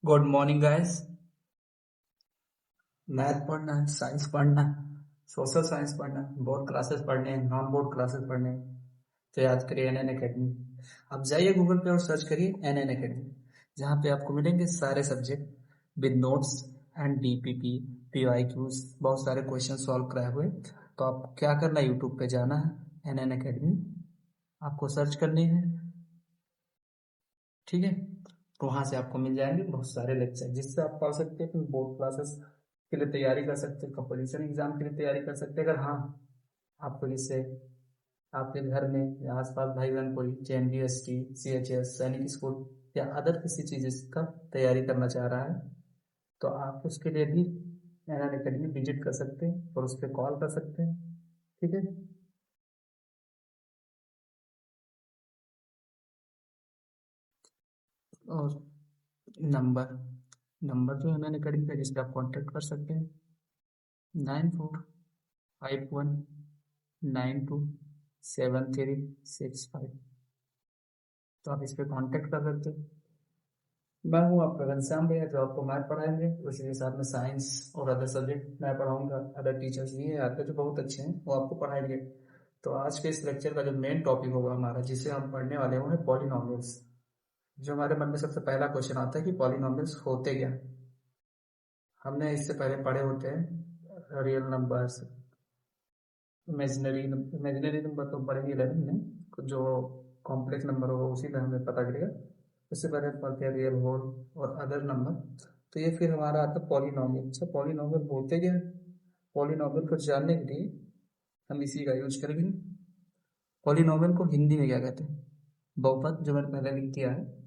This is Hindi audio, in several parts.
Good morning guys. मैथ पढ़ना है, साइंस पढ़ना है, सोशल साइंस पढ़ना है, बोर्ड क्लासेस पढ़ने हैं, नॉन बोर्ड क्लासेस पढ़ने हैं। तो याद करिए एन एन अकेडमी। आप जाइए गूगल पे और सर्च करिए एन एन अकेडमी, जहाँ पे आपको मिलेंगे सारे subject with notes and DPP, PYQs, बहुत सारे क्वेश्चन सॉल्व कराए हुए। तो आप क्या करना है, यूट्यूब पे जाना है, एन एन अकेडमी आपको सर्च करनी है। ठीक है, तो वहां से आपको मिल जाएंगे बहुत सारे लेक्चर, जिससे आप पढ़ सकते हैं, अपनी बोर्ड क्लासेस के लिए तैयारी कर सकते हैं, कंपटीशन एग्जाम के लिए तैयारी कर सकते हैं। अगर हाँ, आपको जिससे आपके घर में या आसपास भाई बहन कोई JNBST, CHS, सैनिक स्कूल या अदर किसी चीज का तैयारी करना चाह रहा है, तो आप उसके लिए भी एनएन अकेडमी विजिट कर सकते हैं और उस पर कॉल कर सकते हैं। ठीक है, और नंबर नंबर जो एनएन अकेडमी का, जिस पर आप कॉन्टेक्ट कर सकते हैं, 9451927365। तो आप इस पे कांटेक्ट कर सकते हो। मैं हूँ आपका घनश्याम भैया, जो आपको मैथ पढ़ाएंगे, उसी के साथ में साइंस और अदर सब्जेक्ट मैं पढ़ाऊंगा। अदर टीचर्स भी हैं यहाँ पे जो बहुत अच्छे हैं, वो आपको पढ़ाएंगे। तो आज के इस लेक्चर का जो मेन टॉपिक होगा हमारा, जिसे हम पढ़ने वाले हैं, वो है पॉलिनॉमियल्स। जो हमारे मन में सबसे पहला क्वेश्चन आता है कि पॉलिनॉमियल्स होते क्या हैं। हमने इससे पहले पढ़े होते हैं रियल नंबर्स, इमेजिनरी नंबर तो पढ़ ही रहे हैं, जो कॉम्प्लेक्स नंबर होगा उसी में हमें पता चलेगा। उससे पहले हम पढ़ते हैं रियल होल और अदर नंबर। तो ये फिर हमारा आता है पॉलिनॉमियल। अच्छा, पॉलिनॉमियल होते क्या है? पॉलिनॉमियल को जानने के लिए हम इसी का यूज करेंगे। पॉलिनॉमियल को हिंदी में क्या कहते हैं? बहुपद, जो मैंने पहले लिख दिया है।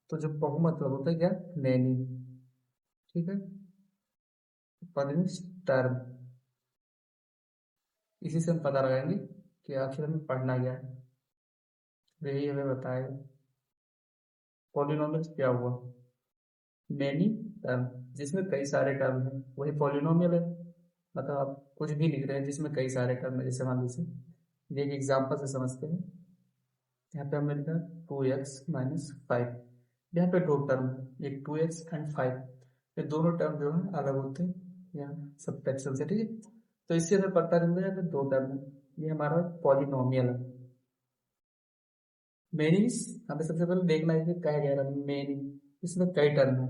तो जो बहुमतलब होता है क्या? मैनी। ठीक है, पद मीन्स टर्म। इसी से हम पता लगाएंगे कि आखिर हमें पढ़ना क्या है। यही हमें बताएगा पॉलिनोमियल क्या हुआ। मैनी टर्म, जिसमें कई सारे टर्म है, वही पॉलिनोमियल है। मतलब आप कुछ भी लिख रहे हैं जिसमें कई सारे टर्म है, जैसे मान लीजिए ये एक एग्जाम्पल से समझते हैं। यहाँ पे हमने लिखा 2x-5। यहाँ पे दो टर्म है, एक 2x and 5। ये दोनों टर्म जो है अलग होते हैं यहाँ सब्ट्रैक्शन से। ठीक है, तो इससे हमें पता चलता है कि दो टर्म है, ये हमारा पॉलिनोमियल है। मेनीस, हमें सबसे पहले देखना है कि क्या कह रहा है मेनी, इसमें कई टर्म है,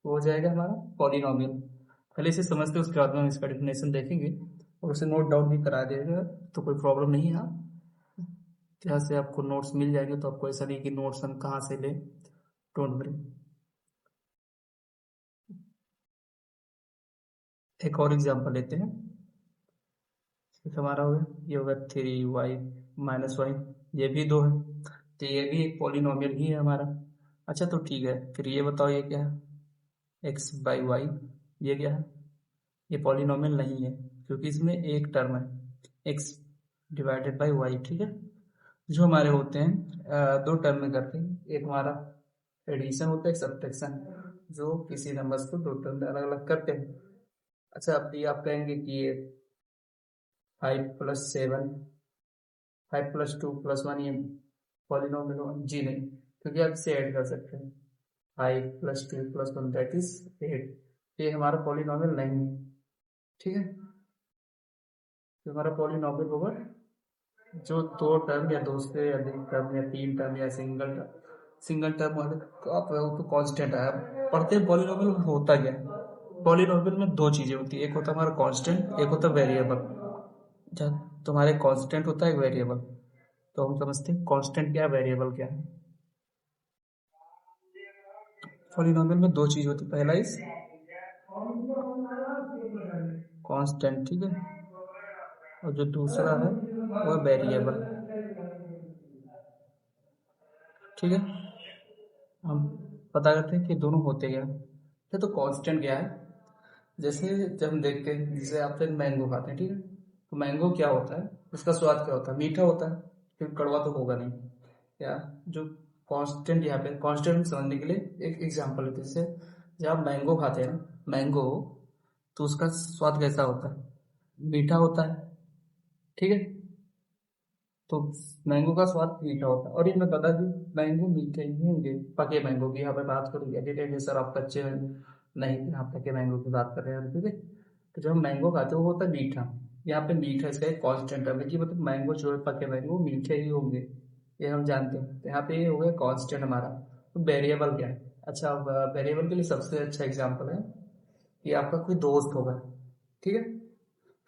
तो हो जाएगा हमारा पॉलिनोमियल। पहले इसे समझते हैं, उसके बाद में हम इसका डेफिनेशन देखेंगे और उसे नोट डाउन भी करा देगा, तो कोई प्रॉब्लम नहीं है। यहाँ से आपको नोट्स मिल जाएंगे, तो आपको ऐसा नहीं कि नोट्स हम कहाँ से लें। Don't worry. एक और एग्जांपल लेते हैं। एक हमारा होगा, ये होगा 3y-y, ये भी दो है, तो ये भी एक पॉलिनोमियल ही है हमारा। अच्छा, तो ठीक है, फिर ये बताओ ये क्या है? x/y, ये क्या है? ये पॉलिनोमियल नहीं है, क्योंकि इसमें एक टर्म है, x/y। ठीक है, जो हमारे होते हैं दो टर्म में करते हैं। एक हमारा एडिशन होता है, एक सब्ट्रैक्शन, जो किसी नंबर्स को दो टर्म में अलग अलग करते हैं। अच्छा, अब ये आप कहेंगे कि ये 5+7, 5+2+1, ये पॉलिनोमियल हो? जी नहीं, क्योंकि आप इसे ऐड कर सकते हैं। 5+2+1 दैट इज 8। ये हमारा पॉलिनोमियल नहीं है। ठीक है, तो हमारा पॉलिनोमियल होगा जो दो टर्म या दो से अधिक टर्म या तीन टर्म या सिंगल टर्म वाले को आप वो तो कांस्टेंट है। अब पढ़ते हैं पॉलिनोमियल में होता क्या है। पॉलिनोमियल में दो चीजें होती है, एक होता है हमारा कांस्टेंट, एक होता है वेरिएबल। तुम्हारे कांस्टेंट होता है, एक वेरिएबल। तो हम समझते हैं कांस्टेंट क्या है, वेरिएबल क्या है। पॉलिनोमियल में दो चीज होती है, पहला इज कांस्टेंट, ठीक है, और जो दूसरा है वो है वेरिएबल। ठीक है, हम पता करते हैं कि दोनों होते क्या है। तो कांस्टेंट क्या है? जैसे जब हम देखते हैं, जैसे आप फिर मैंगो खाते हैं, ठीक है, तो मैंगो क्या होता है, उसका स्वाद क्या होता है? मीठा होता है, फिर कड़वा तो होगा नहीं। या जो कांस्टेंट, यहाँ पे कांस्टेंट समझने के लिए एक एग्जांपल लेते हैं। जैसे जब आप मैंगो खाते हैं ना, मैंगो, तो उसका स्वाद कैसा होता है? मीठा होता है। ठीक है, तो मैंगो का स्वाद मीठा होता है, और ये मैं बता दूं मैंगो मीठे ही होंगे, पके मैंगो की यहाँ पे बात करूंगी। अभी सर आप कच्चे नहीं, आप पके मैंगो की बात कर रहे हैं, ठीक है। तो जो हम मैंगो खाते हैं वो होता है मीठा। यहाँ पे मीठा इसका एक कॉन्स्टेंट है कि मतलब मैंगो जो है पके मैंगो वो मीठे ही होंगे, ये हम जानते हैं। तो यहाँ पे ये हो गया कॉन्स्टेंट हमारा। तो वेरिएबल क्या है? अच्छा, वेरिएबल के लिए सबसे अच्छा एग्जाम्पल है कि आपका कोई दोस्त होगा, ठीक है।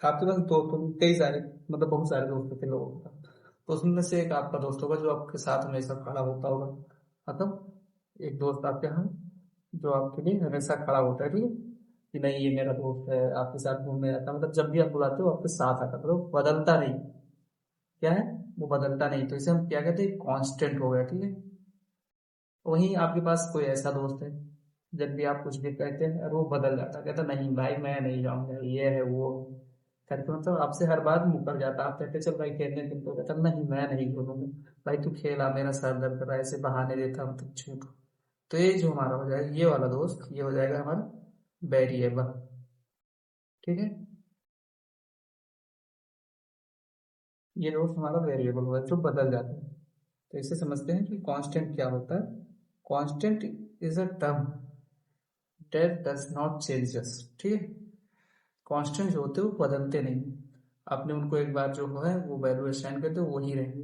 आपके पास दोस्त होंगे कई सारे, मतलब बहुत सारे दोस्त होते हैं लोगों का। तो उसमें से एक आपका दोस्त होगा जो आपके साथ हमेशा खड़ा होता होगा, मतलब एक दोस्त आपके यहाँ जो आपके लिए हमेशा खड़ा होता है, ठीक है। कि नहीं ये मेरा दोस्त है, आपके साथ घूमने जाता है, मतलब जब भी आप बुलाते हो आपके साथ आता है, मतलब बदलता नहीं। क्या है? वो बदलता नहीं, तो इसे हम क्या कहते हैं, कांस्टेंट हो गया, ठीक है। वहीं आपके पास कोई ऐसा दोस्त है, जब भी आप कुछ भी कहते हैं और वो बदल जाता है, कहता नहीं भाई मैं नहीं जाऊंगा, ये है वो करके, मतलब आपसे हर बार मुकर जाता है। आप कहते चल भाई खेलने के, तो कहता नहीं मैं नहीं खेलूंगा, भाई तू खेला, मेरा सर दर्द कर रहा है, ऐसे बहाने देता मतलब छूट। तो ये जो हमारा हो जाएगा, ये वाला दोस्त, ये हो जाएगा हमारा वेरिएबल, ठीक है। ये दोस्त हमारा वेरिएबल हुआ जो बदल जाता है। तो इसे समझते हैं कि कांस्टेंट क्या होता है। Constant is a term that does not changes, ठीक है। कांस्टेंट जो होते हैं वो बदलते नहीं, आपने उनको एक बार जो है वो वैल्यू असाइन करते हो वही रहेंगे।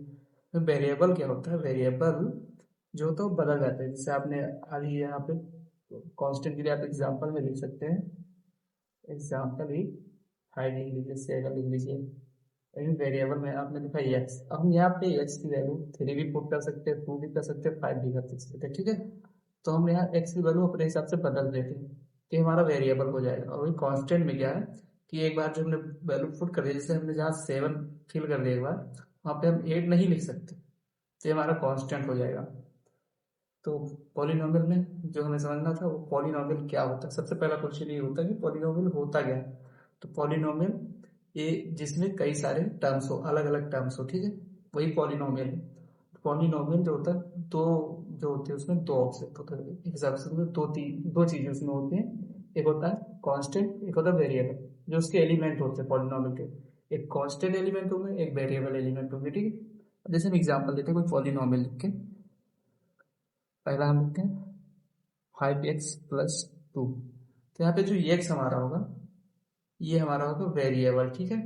तो वेरिएबल क्या होता है? वेरिएबल जो होता है वो बदल जाता है। जैसे आपने अभी यहाँ पे कांस्टेंट के लिए आप एग्जांपल में लिख सकते हैं, एग्जांपल ही हाई लिख लीजिए, से अगर लिख लीजिए। लेकिन वेरिएबल में आपने लिखा एक्स, अब हम यहाँ पे एक्स की वैल्यू 3 भी पुट कर सकते हैं, 2 भी कर सकते हैं, 5 भी कर सकते हैं, ठीक है। तो हम यहाँ एक्स की वैल्यू अपने हिसाब से बदल देते हैं, तो ये हमारा वेरिएबल हो जाएगा। और वही कांस्टेंट में क्या है कि एक बार जो हमने वैल्यू पुट कर दी, जैसे हमने जहाँ 7 फिल कर दिया एक बार, वहाँ पे हम 8 नहीं लिख सकते, तो ये हमारा कांस्टेंट हो जाएगा। तो पॉलिनोमियल में जो हमें समझना था वो पॉलिनोमियल क्या होता है, सबसे पहला क्वेश्चन ये होता है कि पॉलिनोमियल होता क्या है। तो पॉलिनोमियल ये जिसमें कई सारे टर्म्स हो, अलग अलग टर्म्स हो, ठीक है, वही पॉलिनोमियल है। पॉलिनोमियल जो होता है, दो जो होते हैं उसमें दो ऑब्जेक्ट होते हैं, एक हिसाब से उसमें दो चीजें उसमें होती हैं। एक होता है कांस्टेंट, एक होता है वेरिएबल, जो उसके एलिमेंट होते हैं पॉलिनोमियल के। एक कांस्टेंट एलिमेंट होंगे, एक वेरिएबल एलिमेंट होंगे, ठीक है। अब जैसे हम एग्जाम्पल देते हैं कोई पॉलिनोमियल लिख के, पहला हम लिखते हैं 5x+2। तो यहाँ पे जो x हमारा होगा ये हमारा होगा वेरिएबल, ठीक है।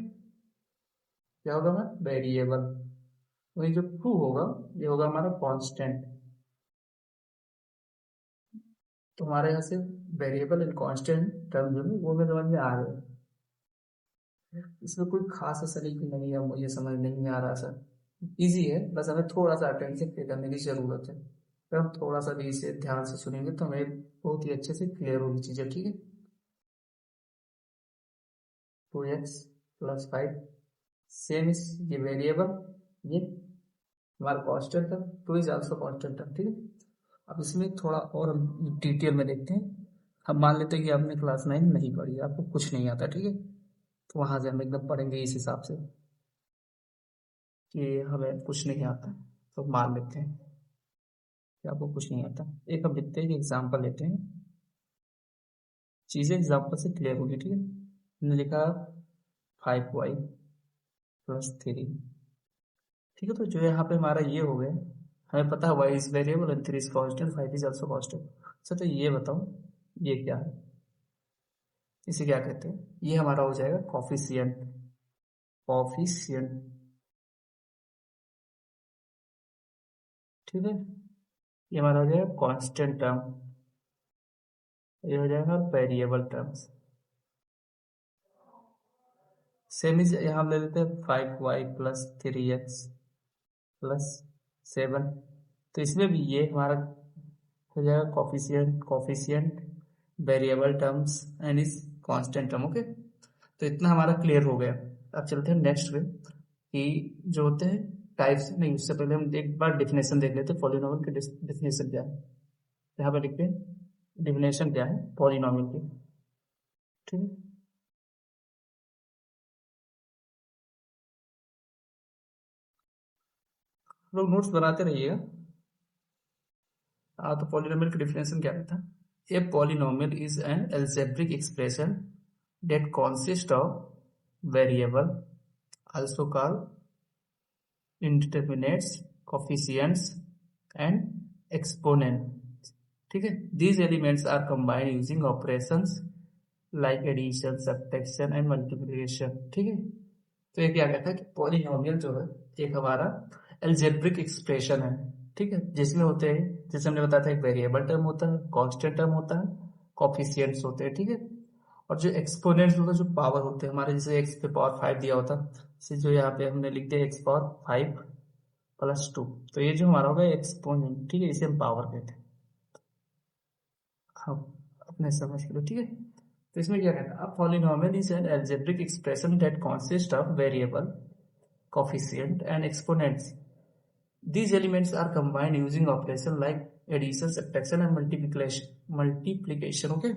क्या होगा हमारा? वेरिएबल। वही जो 2 होगा ये होगा हमारा कांस्टेंट। तो हमारे यहाँ से वेरिएबल एंड कांस्टेंट टर्म जो है वो हमें समझ में आ रहे हैं। इसमें कोई खास ऐसा नहीं है, मुझे समझ नहीं आ रहा सर। इजी है, बस हमें थोड़ा सा अटेंशन पे करने की जरूरत है। अगर हम थोड़ा सा भी इसे ध्यान से सुनेंगे तो हमें बहुत ही अच्छे से क्लियर होगी चीजें, ठीक है। 2x+5 सेम इस, ये वेरिएबल, ये हमारा constant term, 2 is also constant term, ठीक है। अब इसमें थोड़ा और हम डिटेल में देखते हैं। हम मान लेते हैं कि आपने क्लास 9 नहीं पढ़ी, आपको कुछ नहीं आता, ठीक है। तो वहां से हम एकदम पढ़ेंगे इस हिसाब से कि हमें कुछ नहीं आता, तो मान लेते हैं कि आपको कुछ नहीं आता। एक हम लिखते हैं, एग्जाम्पल लेते हैं, चीजें एग्जाम्पल से क्लियर होगी, ठीक है। हमने लिखा 5y+3, ठीक है। तो जो यहाँ पे हमारा ये हो गया, हमें पता है y is variable and 3 is constant, 5 is also constant. अच्छा तो ये बताओ ये क्या है, इसे क्या कहते हैं? ये हमारा हो जाएगा कॉफिशिएंट, कॉफिशिएंट, ठीक है। ये हमारा हो जाएगा कांस्टेंट टर्म, ये हो जाएगा वेरिएबल टर्म्स। सेम इज यहाँ हम ले लेते हैं 5y+3x+7। तो इसमें भी ये हमारा हो जाएगा coefficient, coefficient, variable terms and is constant term, okay. तो इतना हमारा क्लियर हो गया। अब चलते हैं नेक्स्ट पे कि जो होते हैं टाइप्स, नहीं उससे पहले हम एक बार डिफिनेशन देख लेते हैं पॉलिनोमियल की। डिफिनेशन क्या है यहाँ पे लिखते हैं, डिफिनेशन क्या है पॉलिनोमियल की, ठीक है। लोग नोट्स बनाते रहिएगा। हाँ, तो पॉलिनोमियल का डिफिनेशन क्या रहता है? A polynomial is an algebraic expression that consist of variable also called indeterminates, coefficients and exponent. ठीक है, these elements are combined using operations like addition, subtraction and multiplication. ठीक है, तो ये क्या कहता है कि पॉलिनोमियल जो है एक हमारा एल्जेब्रिक एक्सप्रेशन है। ठीक है, जिसमें होते हैं, जैसे हमने बताया था, एक वेरिएबल टर्म होता है, कांस्टेंट टर्म होता है, कोफिशिएंट्स होते हैं। ठीक है, और जो एक्सपोनेंट्स होता है, जो पावर होते हैं हमारे, जैसे एक्स पे पावर 5 दिया होता है, जैसे जो यहाँ पे हमने लिख दिया एक्स पावर 5 प्लस 2, तो ये जो हमारा होगा एक्सपोनेंट। ठीक है, इसे हम पावर कहते हैं, हम अपने समझ के लिए। ठीक है, तो इसमें क्या कहता है, अब polynomial is an algebraic expression that consist of variable, coefficient and exponents. These elements are combined using operation like addition, subtraction and multiplication. Okay,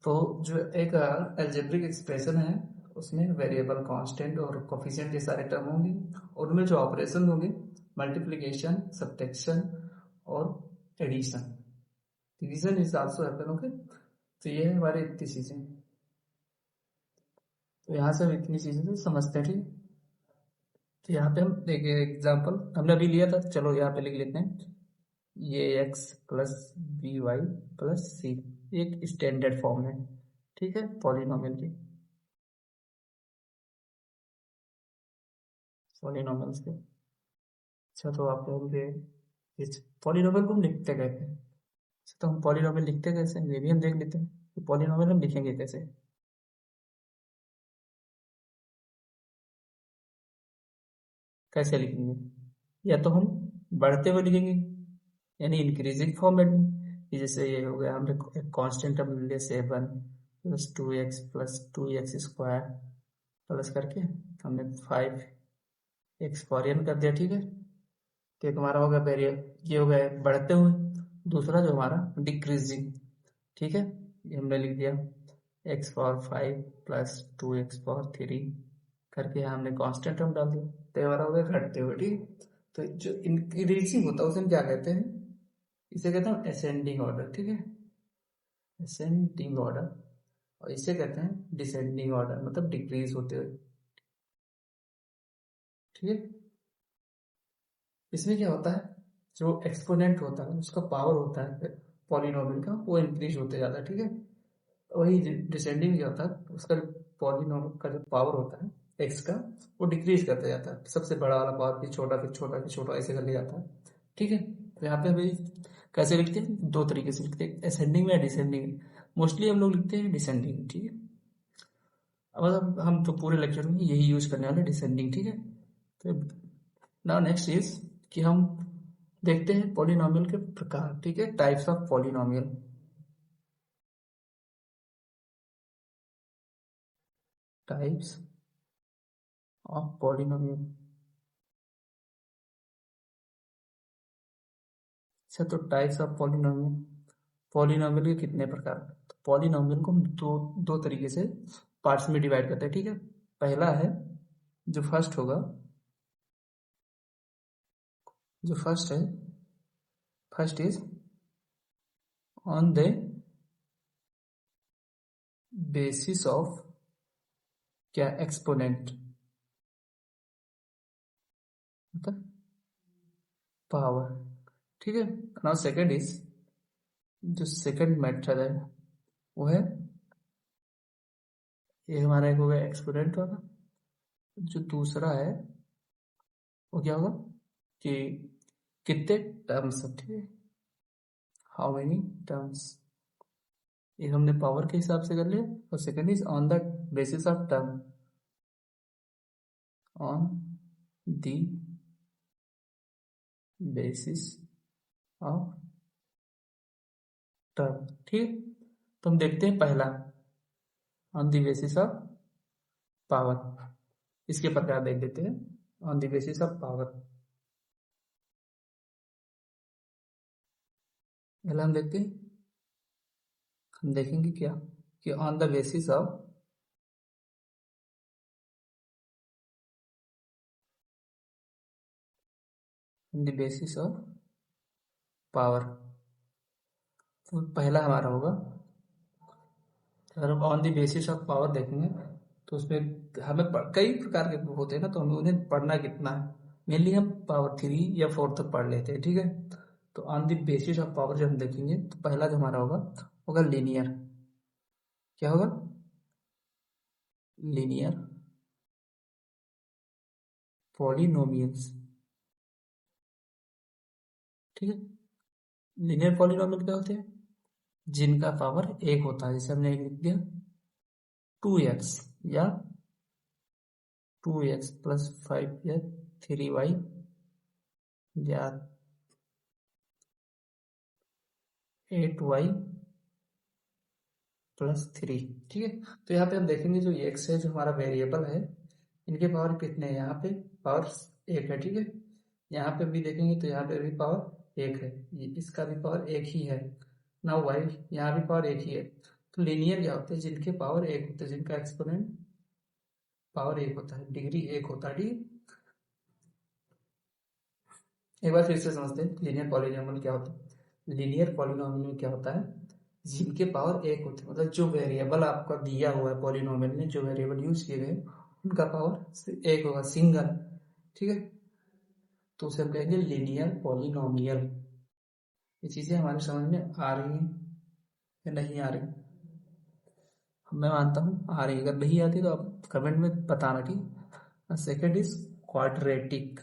तो जो एक algebraic एक्सप्रेशन है, उसमें वेरिएबल, कांस्टेंट और कोफिशिएंट ये सारे टर्म होंगे, और उनमें जो ऑपरेशन होंगे मल्टीप्लिकेशन, सब्ट्रैक्शन और addition, division is also happen. Okay, तो ये है हमारे इतनी चीजें। तो यहाँ से हम इतनी चीजें तो समझते हैं। ठीक है, तो यहाँ पे हम देखिए एग्जाम्पल हमने अभी लिया था, चलो यहाँ पे लिख लेते हैं। ये x plus b y plus c एक स्टैंडर्ड फॉर्म है। ठीक है, पॉलिनोमियल की, पॉलिनोमियल्स के। अच्छा, तो आप लोग इस पॉलिनोमियल को हम लिखते कैसे हैं? अच्छा, तो हम पॉलिनोमियल लिखते कैसे हैं, ये भी हम देख लेते हैं कि पॉलिनोमियल हम लिखेंगे कैसे। कैसे लिखेंगे, या तो हम बढ़ते हुए लिखेंगे, यानी इंक्रीजिंग फॉर्मेट में, कि जैसे ये हो गया, हमने एक कांस्टेंट हम ले लिया 7 plus 2x plus 2x square plus करके हमने 5x फॉरियन कर दिया। ठीक है, तो एक हमारा हो गया वेरिएबल, ये हो गया बढ़ते हुए। दूसरा जो हमारा डिक्रीजिंग, ठीक है, ये हमने लिख दिया x power 5 plus 2x power 3 करके यहाँ हमने कांस्टेंट टर्म डाल दिया, तो ये हमारा हो गया घटते हुए। ठीक है, तो जो इंक्रीजिंग होता है उसे हम क्या कहते हैं, इसे कहते हैं असेंडिंग ऑर्डर। ठीक है, असेंडिंग ऑर्डर, और इसे कहते हैं डिसेंडिंग ऑर्डर, मतलब डिक्रीज होते हुए। ठीक है, इसमें क्या होता है, जो एक्सपोनेंट होता है उसका पावर होता है पॉलिनोमियल का, वो इंक्रीज होते जाता है। ठीक है, वही डिसेंडिंग जो होता है उसका पॉलिनोमियल का जो पावर होता है एक्स का, वो डिक्रीज करते जाता है, सबसे बड़ा वाला पावर फिर छोटा, फिर छोटा, फिर छोटा, ऐसे करके जाता है। ठीक है, तो यहाँ पे अभी कैसे लिखते हैं, दो तरीके से लिखते हैं, असेंडिंग में या डिसेंडिंग में। मोस्टली हम लोग लिखते हैं डिसेंडिंग। ठीक है, अब मतलब हम तो पूरे लेक्चर में यही यूज करने वाले, डिसेंडिंग। ठीक है, तो नाउ नेक्स्ट इज कि हम देखते हैं पॉलिनोमियल के प्रकार। ठीक है, types of polynomial. Types of polynomial. अच्छा, तो टाइप्स ऑफ पॉलिनोमियल, पॉलिनोमियल के कितने प्रकार, तो पॉलिनोमियल को हम दो दो तरीके से पार्ट्स में डिवाइड करते हैं। ठीक है, पहला है, जो फर्स्ट होगा, जो फर्स्ट है, first is on the basis of क्या, एक्सपोनेंट, मतलब पावर। ठीक है, नाउ सेकंड इज, जो सेकंड मेथड है वो है, ये हमारा एक हो गया एक्सपोनेंट वाला। जो दूसरा है वो क्या होगा, कि कितने टर्म्स, ठीक है, हाउ मेनी टर्म्स, ये हमने पावर के हिसाब से कर लिया। और second is on the basis of term, on the basis of term. ठीक, तो हम देखते हैं पहला, on the basis of power. इसके प्रकार देख लेते हैं, on the basis of power. पहला हम देखते हैं, हम देखेंगे क्या, कि on the basis of, on the basis of power. तो पहला हमारा होगा, अगर हम on the basis of power देखेंगे, तो उसमें हमें कई प्रकार के होते हैं ना, तो हमें उन्हें पढ़ना कितना है, मेनली हम पावर 3 या 4 तक पढ़ लेते हैं, ठीक है। तो on the basis of power जब हम देखेंगे तो पहला जो हमारा होगा लीनियर। क्या होगा? लीनियर पॉलिनोमियल्स, ठीक है। लीनियर पॉलिनोमियल क्या होते हैं? जिनका पावर एक होता है, जैसे हमने एक लिख दिया 2x या 2x प्लस 5 या 3y या 8y प्लस 3, ठीक है। तो यहाँ पे हम देखेंगे जो x है, जो हमारा वेरिएबल है, इनके पावर कितने हैं? यहाँ पे पावर एक है, ठीक है। यहाँ पे भी देखेंगे तो यहाँ पे भी पावर एक है, इसका भी पावर एक ही है ना, वाई यहाँ भी पावर एक ही है। तो लीनियर क्या होते हैं? जिनके पावर एक होते हैं, जिनका एक्सपोनेंट पावर एक होता है, डिग्री एक होता है, ठीक है। एक बार फिर से समझते हैं लीनियर पॉलिनोमियल क्या होता है। लीनियर पॉलिनोमियल में क्या होता है? जिनके पावर एक होते हैं, मतलब जो वेरिएबल आपका दिया हुआ है पॉलिनोमियल में, जो वेरिएबल यूज किए गए उनका पावर एक होगा, सिंगल, ठीक है। तो उसे हम कहेंगे लीनियर पॉलिनोमियल। ये चीजें हमारे समझ में आ रही हैं या नहीं आ रही? मैं मानता हूँ आ रही। अगर नहीं आती तो आप कमेंट में बताना, ठीक। Second is quadratic.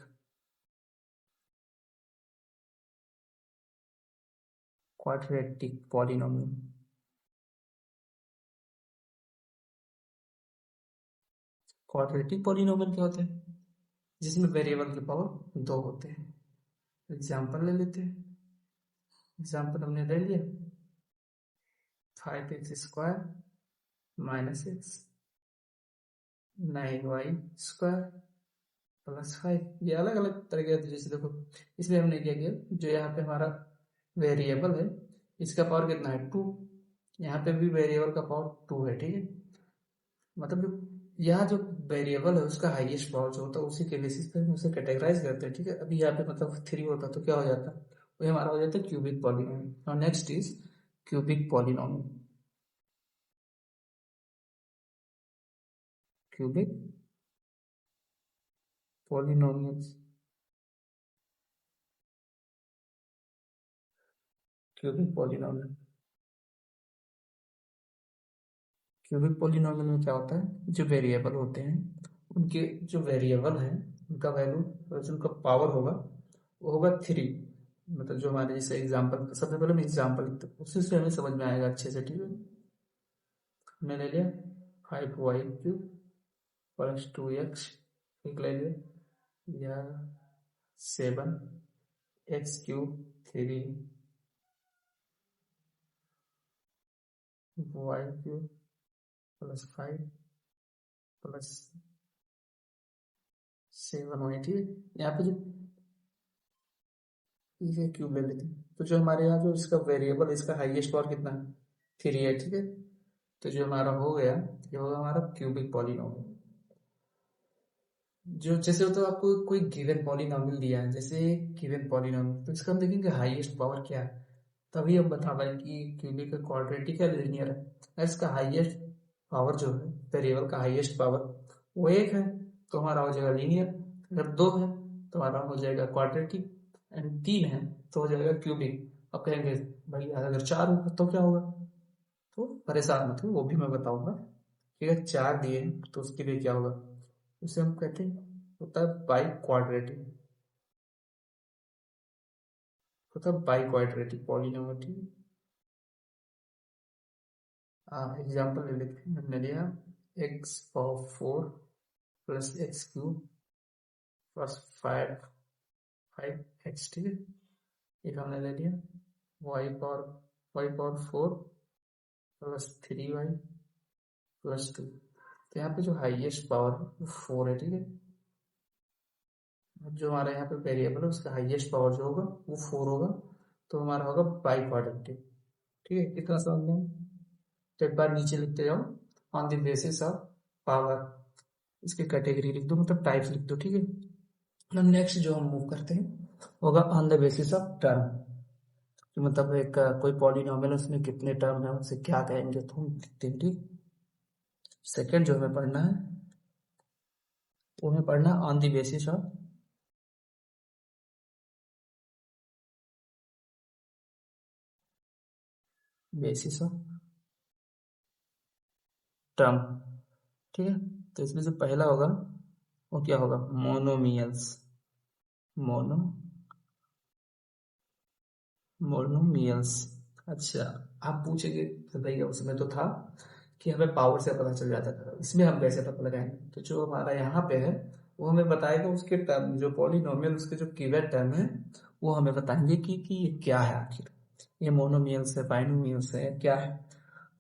Quadratic polynomial, quadratic polynomial क्या होते हैं? जिसमें वेरिएबल के पावर दो होते हैं। एग्जाम्पल ले लेते हैं। एग्जाम्पल हमने ले लिया 5x² minus x, 9y² plus 5। ये अलग अलग तरह के, जैसे देखो इसमें हमने क्या किया, जो यहाँ पे हमारा वेरिएबल है इसका पावर कितना है 2, यहाँ पे भी वेरिएबल का पावर 2 है, ठीक है। मतलब यहाँ जो वेरिएबल है उसका हाईएस्ट पावर जो होता है उसी के बेसिस पे हम उसे कैटेगराइज करते हैं, ठीक है। अभी यहाँ पे मतलब 3 होता तो क्या हो जाता? वो हमारा हो जाता है क्यूबिक पॉलिनोमियल। और next is cubic polynomial. Cubic polynomials, cubic polynomial. Cubic polynomial में क्या होता है? जो वेरिएबल होते हैं उनके जो वेरिएबल है उनका वैल्यू और जो उनका पावर होगा वो होगा 3। मतलब जो हमारे जैसे एग्जांपल, सबसे पहले मैं एग्जांपल लिखता हूँ, उसी से हमें समझ में आएगा अच्छे से, ठीक है। हमने ले लिया 5y³ प्लस 2x, एक ले लिया या 7x³ 3y³ plus 5 plus 7y, ठीक है। यहाँ पे जो ये क्यूब ले लेते हैं, तो जो हमारे यहाँ जो इसका वेरिएबल, इसका हाईएस्ट पावर कितना है 3 है, ठीक है। तो जो हमारा हो गया, ये होगा हमारा क्यूबिक पॉलिनोमियल। जो जैसे हो तो आपको कोई गिवन पॉलिनोमियल दिया है, जैसे गिवन पॉलिनोमियल, तो इसका हम देखेंगे हाईएस्ट पावर क्या है, तभी हम बता पाएंगे कि क्यूबिक है, क्वाड्रेटिक है, लीनियर है। अगर इसका हाईएस्ट पावर जो है, वेरिएबल का हाईएस्ट पावर वो एक है तो हमारा हो जाएगा लीनियर। अगर दो है तो हमारा हो जाएगा क्वाड्रेटिक, एंड तीन है तो हो जाएगा क्यूबिक। अब कहेंगे भाई अगर चार होगा तो क्या होगा? तो परेशान मत हो, वो भी मैं बताऊंगा कि अगर चार दिए तो उसके लिए क्या होगा। उसे हम कहते हैं होता है बाई क्वाड्रेटिक, होता है बाई क्वाड्रेटिक पॉलिनोमियल, ठीक है। हाँ एग्जाम्पल ले लेते हैं। हमने लिया x⁴ plus x³ plus 5x, ठीक है। एक हमने ले लिया y⁴ प्लस 3y प्लस 2। तो यहाँ पे जो हाईएस्ट पावर है वो 4 है, ठीक है। जो हमारा यहाँ पे वेरिएबल है उसका हाईएस्ट पावर जो होगा वो 4 होगा, तो हमारा होगा बाई क्वाड्रेटिक, ठीक है। कितना समझ में? तो एक बार नीचे लिखते जाओ, on the basis of power, इसकी कैटेगरी लिख दो, मतलब टाइप्स लिख दो, ठीक है। मतलब नेक्स्ट जो हम मूव करते हैं होगा on the basis of term. तो मतलब एक कोई पॉलिनोमियल उसमें कितने टर्म है उसे क्या कहेंगे, तो हम लिखते हैं, ठीक। सेकेंड जो हमें पढ़ना है वो हमें पढ़ना on the basis of basis of term, ठीक है। तो इसमें जो पहला होगा वो क्या होगा, मोनोमियल्स, मोनो मोनोमियल्स। अच्छा, आप पूछेंगे तो भैया उसमें तो था कि हमें पावर से पता चल जाता था, इसमें हम कैसे पता लगाएंगे? तो जो हमारा यहाँ पे है वो हमें बताएगा उसके टर्म, जो पॉलिनोमियल उसके जो कीवर्ड टर्म है वो हमें बताएंगे कि ये क्या है, आखिर ये मोनोमियल्स है, बाइनोमियल्स है, क्या है।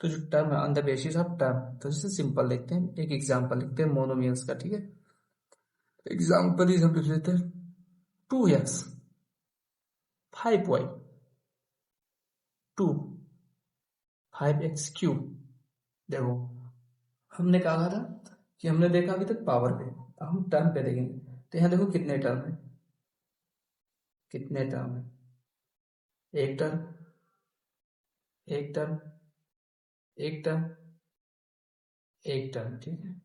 तो जो टर्म है on the basis of term, तो जैसे सिंपल लिखते हैं, एक एग्जांपल लिखते हैं मोनोमियल्स का, ठीक है। एग्जांपल ही हम लिख लेते हैं 2x 5y 2 5x3। देखो, हमने कहा था कि हमने देखा अभी तक पावर पे, अब हम टर्म पे देखेंगे। तो यहाँ देखो कितने टर्म है, कितने टर्म है, एक टर्म, एक टर्म, एक टर्म, एक टर्म, ठीक है।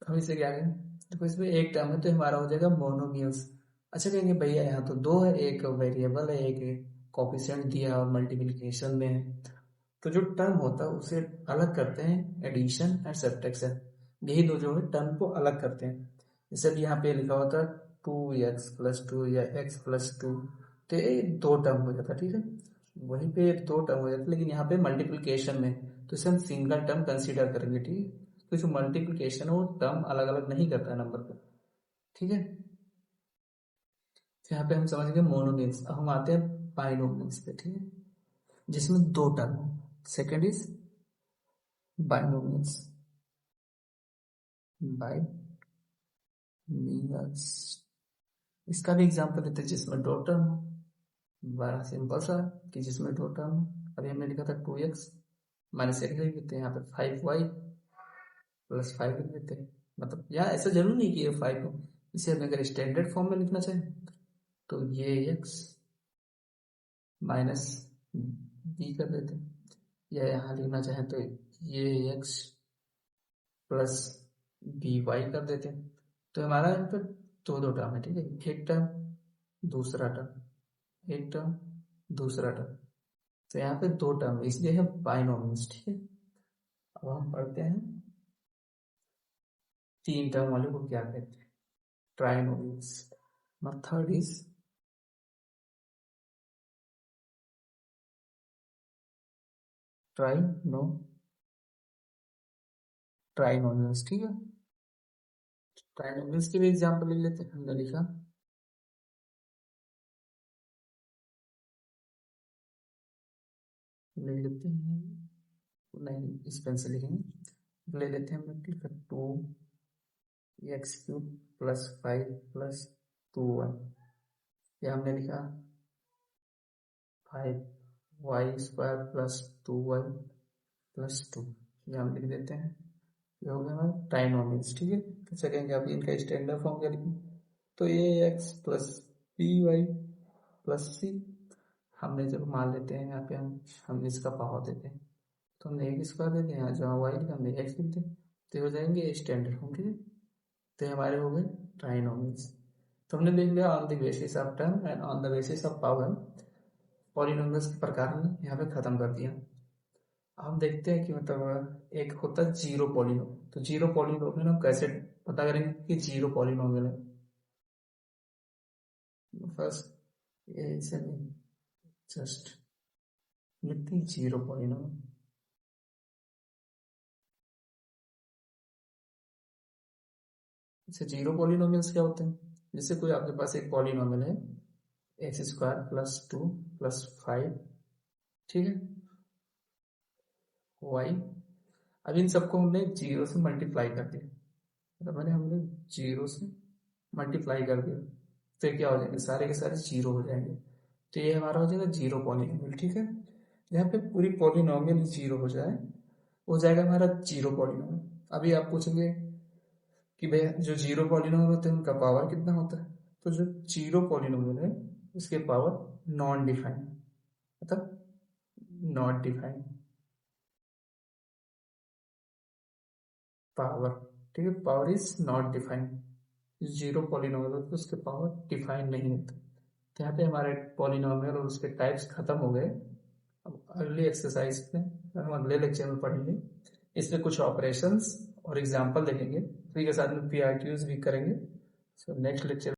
अब इसे क्या करें, देखो इसमें एक टर्म है तो हमारा हो जाएगा मोनोमियल्स। अच्छा कहेंगे भैया यहाँ तो दो है, एक वेरिएबल है, एक कोफिशिएंट दिया है और मल्टीप्लिकेशन में है। तो जो टर्म होता है उसे अलग करते हैं एडिशन एंड सब्ट्रैक्शन, यही दो जो है टर्म को अलग करते हैं। जैसे अभी यहाँ पे लिखा होता है 2x+2 या x+2, तो ये दो टर्म हो जाता, ठीक है। वहीं पे दो टर्म हो जाता, लेकिन यहाँ पे मल्टीप्लिकेशन में, तो इसे हम सिंगल टर्म कंसीडर करेंगे, ठीक है। तो जो मल्टीप्लिकेशन है वो टर्म अलग अलग नहीं करता है नंबर पर, ठीक है। तो यहाँ पे हम समझ गए मोनोमियल्स। अब हम आते हैं बाइनोमियल्स पे, ठीक है, जिसमें दो टर्म हो। Second is binomials, binomials. इसका भी एग्जांपल देते हैं जिसमें दो टर्म हो, बड़ा सिंपल सा, कि जिसमें दो टर्म हो। अभी हमने लिखा था 2x माइनस 1 लिख देते हैं, यहाँ पे 5y+5 लिख देते हैं। मतलब यहाँ ऐसा जरूर नहीं कि ये 5 हो, इसे हम अगर स्टैंडर्ड फॉर्म में लिखना चाहें तो ये x माइनस बी कर देते हैं, या यहाँ लिखना चाहें तो ये x प्लस बी वाई कर देते हैं। तो हमारा यहाँ पे दो दो टर्म है, ठीक है, एक टर्म दूसरा टर्म, एक टर्म दूसरा टर्म। तो यहाँ पे दो टर्म है, इसलिए है बाइनोमियल्स, ठीक है। अब हम पढ़ते हैं तीन टर्म वाले को क्या कहते हैं, ट्राइनोमियल्स। थर्ड इज ट्राइनो ट्राइनोमियल्स, ठीक है। ट्राइनोमियल्स के भी एग्जाम्पल ले लेते हैं। हमने लिखा, ले लेते हैं, नहीं इस पेन से लिखेंगे, ले लेते हैं। हमने लिखा 2x³ + 5+2y, या हमने लिखा 5y² + 2y+2, ये हम लिख देते हैं। ये हो गया हमारा ट्राइनोमियल्स, ठीक है। कैसे कहेंगे, आप इनका स्टैंडर्ड फॉर्म क्या लिखेंगे, तो a x plus b y plus c, हमने जब मान लेते हैं यहाँ पे हम इसका पावर देते हैं, तो हमने एक स्क्वायर देते हैं, यहाँ जहाँ वाई लिखा हमने एक्स लिख दें, तो हो जाएंगे स्टैंडर्ड फॉर्म, ठीक है। तो हमारे हो गए ट्राइनोमियल्स। तो हमने देख लिया on the basis of term and on the basis of power, polynomials के प्रकार हमने यहाँ पे खत्म कर दिया। हम देखते हैं कि मतलब एक होता है जीरो पॉलिनोमियल। तो जीरो पॉलिनोमियल हम कैसे पता करेंगे कि जीरो पॉलिनोमियल है? फर्स्ट ये इसे नहीं, जस्ट लिखते हैं जीरो पॉलिनोमियल। जैसे जीरो पॉलिनोमियल्स क्या होते हैं, जैसे कोई आपके पास एक पॉलिनोमियल है x² + 2 + 5, ठीक है, y। अब इन सबको हमने जीरो से मल्टीप्लाई कर दिया, मतलब मैंने हमने जीरो से मल्टीप्लाई कर दिया, तो ये क्या हो जाएंगे, सारे के सारे जीरो हो जाएंगे। तो ये हमारा हो जाएगा जीरो पॉलिनोमियल, ठीक है। यहाँ पे पूरी पॉलिनोमियल जीरो हो जाएगा हमारा जीरो पॉलिनोमियल। अभी आप पूछेंगे कि भैया जो जीरो पॉलिनोमियल होते हैं उनका पावर कितना होता है, तो जो जीरो पॉलिनोमियल है उसके पावर नॉन डिफाइंड, मतलब नॉट डिफाइंड पावर, ठीक है, power is not defined. Zero polynomial होता है उसके पावर डिफाइन नहीं होता। तो यहाँ पे हमारे पॉलिनोमियल और उसके टाइप्स खत्म हो गए। अब अगली एक्सरसाइज पे हम अगले लेक्चर में पढ़ेंगे। इसमें कुछ ऑपरेशंस और एग्जाम्पल देखेंगे, तो के साथ में पी आई क्यूज भी करेंगे। So next lecture